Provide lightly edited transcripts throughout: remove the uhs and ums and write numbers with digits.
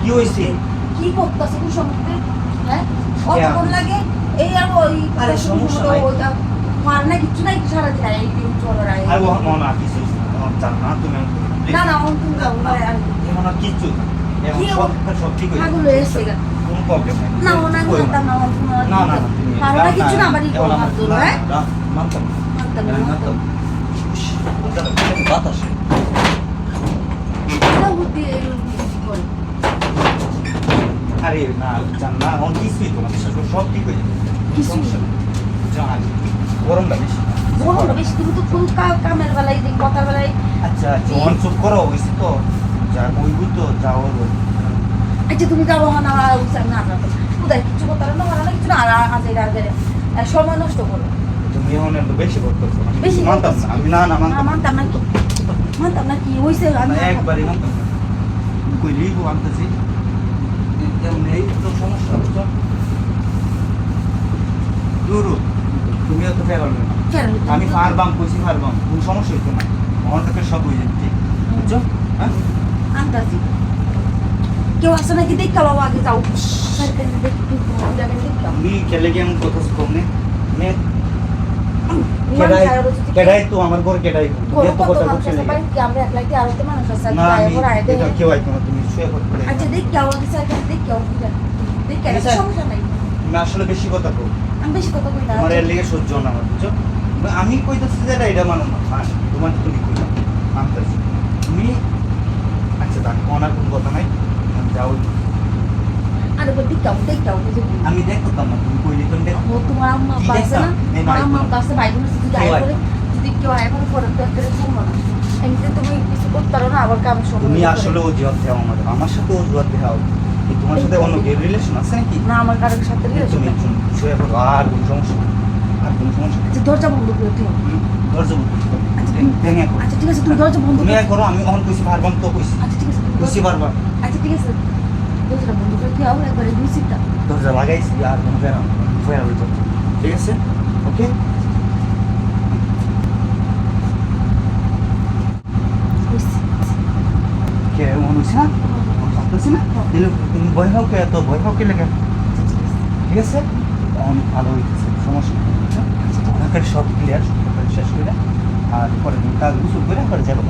কি হইছে? কি করতেছে কোন সমস্যা? হ্যাঁ কতক্ষণ লাগে এই আর ওই আরে সমস্যা নাই। ওইটা মার না কিছু নাই সারা দিন এই দিন চলে রাই আর ও মন আর কিছু জান না তুমি না না অন তুমি যাও না আর এমন আর কিচ্ছু না। এখন কি সব ঠিক হয়ে পাগল যাবে। হয়েছে গা কোনো প্রবলেম নাই। না ওনা কইও মানতাম না না না না তুমি পারো না কিছু না আবারই এখন হাত ধরো না, হ্যাঁ না, মানতাম না। মানতাম না মানতাম মানতাম না। ওটার বাতাসে না বুদ্ধি করে আরে না জান না অন কিছুই তো না বিশ্বাস করো, সব ঠিক হয়ে যাবে। কিছুই? সমস্যা নেই। জান গরমটা বেশি বলো না বেশি তুমি তো ফুল কামের বেলায় দিন কথার বেলায় আচ্ছা জোয়ান চুপ করো হয়েছে তো যা কইবু তো যাও আচ্ছা তুমি যাবো না না না কোথায় কিছু করতে পারো না ভালো না কিছু না আর আজ এর আগে সময় নষ্ট করো তুমি এখন একটু বেশি করতেছো বেশি মানতাম না আমি না না না মানতাম না। মানতাম না কি মানতাম না কি হয়েছে আমি না, একবারই মানতাম না তুমি কই লিখবো আনতেছি এমন এই তো সমস্যা বুঝছো দূর তুমি তো ফেরাল না কেন আমি ফারবাম কইছি ফারবাম কোনো সমস্যা হইতো না আমার থেকে সব হয়ে যেত ঠিক বুঝছো হ্যাঁ আন্দাজি কেউ আসে নাকি দেখা বাবা আগে যাও সরকারি দেখতে দেখতে আমি খেলে গিয়ে এমন কথা কমনে মে কেডাই তো আমার ঘর কেডাই তুমি তো কথা বলছিলে আমরা একলাই আর একটা মানুষ আছে না আমি আয় আয় এটা কেউ আইতো না তুমি শুয়ে পড়তে আচ্ছা দেখ কেউ আগে সরকারি দেখ কেউ দেখ কেন সমস্যা নাই তুমি আসলে বেশি কথা কও আমি বেশি কথা কই না তোমার এর লিগে সহ্য না আমার বুঝছো আমি কইতাছি যে এটা মানো না হ্যাঁ তোমার তুমি কইলা মানতেছি তুমি আচ্ছা দেখ ওনার কোনো কথা নাই যাও আরে দেখ কেউ আমি দেখতাম না তুমি কইলি তুমি দেখো ও তোমার আম্মা কি বাসে না দেখতাম? এই আমার বাড়ি আম্মা কোনো- বাসে বাইক না যদি আয় করে যদি কেউ আয় করে পরে তো একটা শুনবো না এমনিতে তুমি কিছু করতে পারো না আবার কাম শুনবো তুমি আসলে অজুহাত দেও আমার সাথে অজুহাত দেও তোমার সাথে অন্য কে রিলেশন আছে নাকি না আমার কারোর সাথে তুমি শুয়ে পড়ো আর কোনো সমস্যা নেই। আর কোনো সমস্যা নেই। আচ্ছা দরজা বন্ধ করে দিও দরজা বন্ধ করো। আচ্ছা, ভেঙে করো। আচ্ছা ঠিক আছে তুমি দরজা বন্ধ তুমি করে আর করো আমি অন কইছি পারবাম তো কইছি আচ্ছা ঠিক আছে তুমি কইছি পারবা আচ্ছা ঠিক আছে দরজাটা বন্ধ করে দিও একবারে দুই সিটটা দরজা লাগাইছি আর কোনো ফেরা ফেরা হইতো ঠিক আছে ওকে কে মনে হচ্ছে না ভাবতেছি না তাহলে তুমি ভয় খাও কে তো ভয় খাও কে লেগে ঠিক আছে অন ভালো হইতেছে সমস্যা নেই বুঝছো? আপনাদের সব ক্লিয়ার শেষ করে আর পরে তুমি কাজ গুছল করে পরে যাবো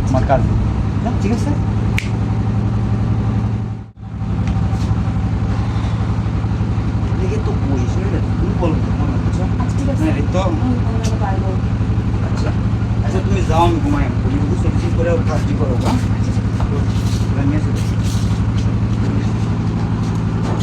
তোমার কাজ ঠিক আছে